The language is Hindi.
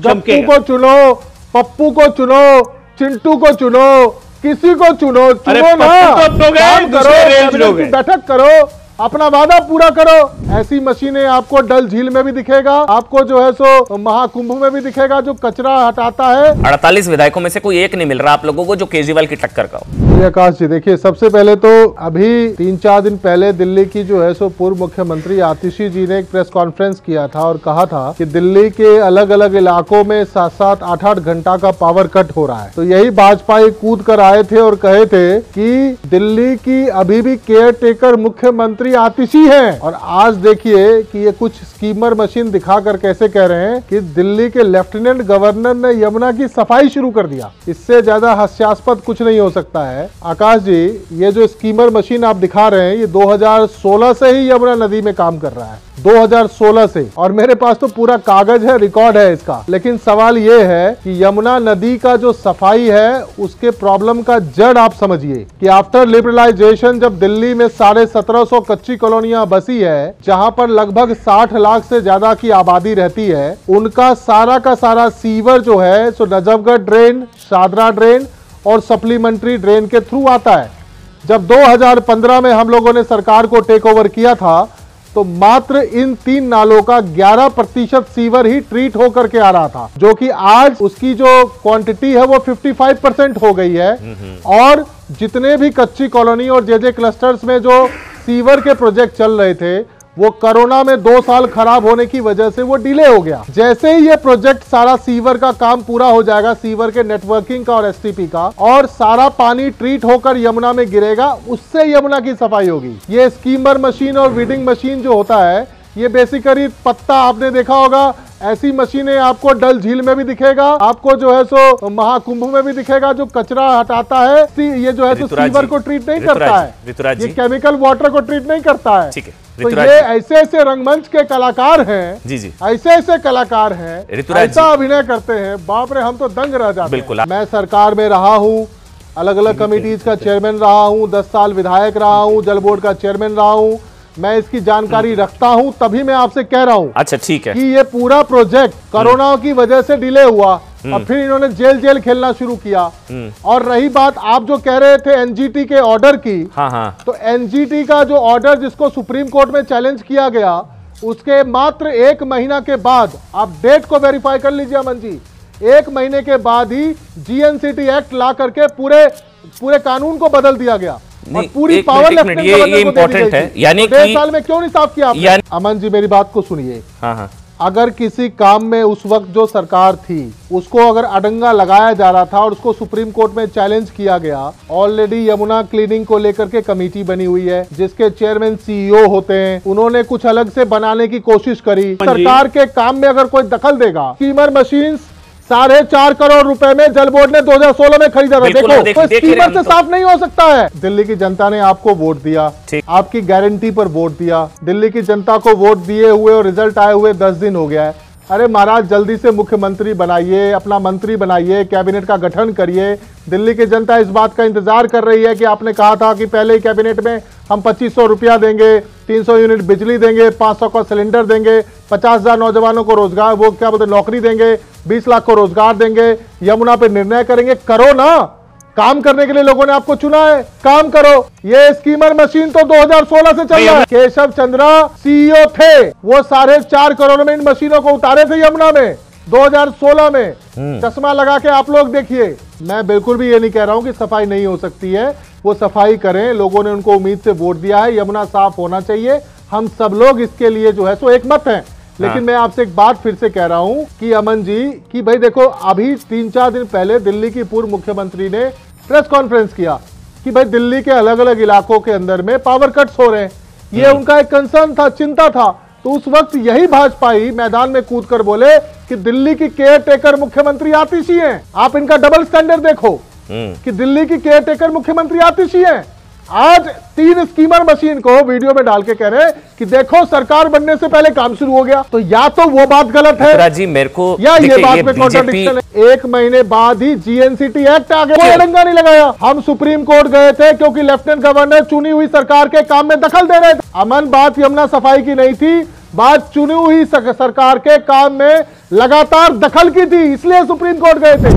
गप्पू को चुनो, पप्पू को चुनो, चिंटू को चुनो, किसी को चुनो ना, काम करो, बैठक करो, अपना वादा पूरा करो। ऐसी मशीनें आपको डल झील में भी दिखेगा, आपको जो है सो महाकुंभ में भी दिखेगा, जो कचरा हटाता है। 48 विधायकों में से कोई एक नहीं मिल रहा आप लोगों को जो केजरीवाल की टक्कर का हो। आकाश जी देखिए, सबसे पहले तो अभी 3-4 दिन पहले दिल्ली की जो है सो पूर्व मुख्यमंत्री आतिशी जी ने एक प्रेस कॉन्फ्रेंस किया था और कहा था कि दिल्ली के अलग अलग इलाकों में 7-7, 8-8 घंटा का पावर कट हो रहा है। तो यही भाजपा कूद कर आए थे और कहे थे कि दिल्ली की अभी भी केयर टेकर मुख्यमंत्री आतिशी हैं। और आज देखिए कि ये कुछ स्कीमर मशीन दिखाकर कैसे कह रहे हैं कि दिल्ली के लेफ्टिनेंट गवर्नर ने यमुना की सफाई शुरू कर दिया। इससे ज्यादा हास्यास्पद कुछ नहीं हो सकता है। आकाश जी, ये जो स्कीमर मशीन आप दिखा रहे हैं, ये 2016 से ही यमुना नदी में काम कर रहा है, 2016 से। और मेरे पास तो पूरा कागज है, रिकॉर्ड है इसका। लेकिन सवाल ये है कि यमुना नदी का जो सफाई है, उसके प्रॉब्लम का जड़ आप समझिए कि आफ्टर लिबरलाइजेशन जब दिल्ली में 1750 कच्ची कॉलोनियां बसी है, जहां पर लगभग 60 लाख से ज्यादा की आबादी रहती है, उनका सारा का सारा सीवर जो है सो नजफगढ़ ड्रेन, शादरा ड्रेन और सप्लीमेंट्री ड्रेन के थ्रू आता है। जब 2015 में हम लोगों ने सरकार को टेक ओवर किया था, तो मात्र इन 3 नालों का 11% सीवर ही ट्रीट होकर के आ रहा था, जो कि आज उसकी जो क्वांटिटी है वो 55% हो गई है। और जितने भी कच्ची कॉलोनी और जे क्लस्टर्स में जो सीवर के प्रोजेक्ट चल रहे थे, वो कोरोना में 2 साल खराब होने की वजह से वो डिले हो गया। जैसे ही ये प्रोजेक्ट सारा सीवर का काम पूरा हो जाएगा, सीवर के नेटवर्किंग का और एसटीपी का, और सारा पानी ट्रीट होकर यमुना में गिरेगा, उससे यमुना की सफाई होगी। ये स्कीमर मशीन और वीडिंग मशीन जो होता है, ये बेसिकली पत्ता आपने देखा होगा, ऐसी मशीनें आपको डल झील में भी दिखेगा, आपको जो है सो महाकुंभ में भी दिखेगा, जो कचरा हटाता है। ये जो है सो सीवर को ट्रीट नहीं करता है, ये केमिकल वाटर को ट्रीट नहीं करता है। तो ये ऐसे ऐसे रंगमंच के कलाकार हैं, जी ऐसे ऐसे कलाकार हैं, ऐसा अभिनय करते हैं, बाप रे, हम तो दंग रह जाते हैं। मैं सरकार में रहा हूँ, अलग अलग कमिटीज का चेयरमैन रहा हूँ, 10 साल विधायक रहा हूँ, जल बोर्ड का चेयरमैन रहा हूँ, मैं इसकी जानकारी रखता हूं, तभी मैं आपसे कह रहा हूं। अच्छा, ठीक है, कि ये पूरा प्रोजेक्ट कोरोना की वजह से डिले हुआ और फिर इन्होंने जेल खेलना शुरू किया। और रही बात आप जो कह रहे थे एनजीटी के ऑर्डर की, तो एनजीटी का जो ऑर्डर जिसको सुप्रीम कोर्ट में चैलेंज किया गया, उसके मात्र 1 महीना के बाद, आप डेट को वेरीफाई कर लीजिए अमन जी, 1 महीने के बाद ही जीएनसीटी एक्ट ला करके पूरे कानून को बदल दिया गया। और पूरी पावर ये इंपॉर्टेंट है, यानी 1.5 साल में क्यों नहीं साफ किया आपने? अमन जी मेरी बात को सुनिए। अगर किसी काम में उस वक्त जो सरकार थी उसको अगर अडंगा लगाया जा रहा था और उसको सुप्रीम कोर्ट में चैलेंज किया गया, ऑलरेडी यमुना क्लीनिंग को लेकर के कमेटी बनी हुई है, जिसके चेयरमैन सीईओ होते हैं, उन्होंने कुछ अलग से बनाने की कोशिश करी। सरकार के काम में अगर कोई दखल देगा, स्कीमर मशीन 4.5 करोड़ रुपए में जल बोर्ड ने 2016 में खरीदा था। देखो, तो स्कीमर से साफ नहीं हो सकता है। दिल्ली की जनता ने आपको वोट दिया, आपकी गारंटी पर वोट दिया। दिल्ली की जनता को वोट दिए हुए और रिजल्ट आए हुए 10 दिन हो गया है। अरे महाराज, जल्दी से मुख्यमंत्री बनाइए, अपना मंत्री बनाइए, कैबिनेट का गठन करिए। दिल्ली की जनता इस बात का इंतजार कर रही है कि आपने कहा था कि पहले ही कैबिनेट में हम 2500 रुपया देंगे, 300 यूनिट बिजली देंगे, 500 का सिलेंडर देंगे, 50,000 नौजवानों को रोजगार, वो क्या बोलते, नौकरी देंगे, 20 लाख को रोजगार देंगे, यमुना पे निर्णय करेंगे। करो ना, काम करने के लिए लोगों ने आपको चुना है, काम करो। ये स्कीमर मशीन तो 2016 से चल रहा है। केशव चंद्रा सीईओ थे, वो 4.5 करोड़ में इन मशीनों को उतारे थे यमुना में 2016 में। चश्मा लगा के आप लोग देखिए। मैं बिल्कुल भी ये नहीं कह रहा हूं कि सफाई नहीं हो सकती है, वो सफाई करें, लोगों ने उनको उम्मीद से वोट दिया है, यमुना साफ होना चाहिए। हम सब लोग इसके लिए जो है सो एक मत हैं। लेकिन मैं आपसे एक बात फिर से कह रहा हूं कि अमन जी, कि भाई देखो, अभी 3-4 दिन पहले दिल्ली की पूर्व मुख्यमंत्री ने प्रेस कॉन्फ्रेंस किया कि भाई दिल्ली के अलग अलग इलाकों के अंदर में पावर कट्स हो रहे हैं। ये उनका एक कंसर्न था, चिंता था। तो उस वक्त यही भाजपाई मैदान में कूदकर बोले कि दिल्ली की केयर टेकर मुख्यमंत्री आतिशी हैं। आप इनका डबल स्टैंडर्ड देखो कि दिल्ली की केयर टेकर मुख्यमंत्री आतिशी हैं। आज 3 स्कीमर मशीन को वीडियो में डाल के कह रहे हैं कि देखो सरकार बनने से पहले काम शुरू हो गया। तो या तो वो बात गलत है जी, मेरे को या ये बात में कॉन्ट्राडिक्शन है। 1 महीने बाद ही जीएनसीटी एक्ट आ गया, कोई अड़ंगा नहीं लगाया। हम सुप्रीम कोर्ट गए थे क्योंकि लेफ्टिनेंट गवर्नर चुनी हुई सरकार के काम में दखल दे रहे थे। अमन, बात यमुना सफाई की नहीं थी, बात चुनी हुई सरकार के काम में लगातार दखल की थी, इसलिए सुप्रीम कोर्ट गए थे।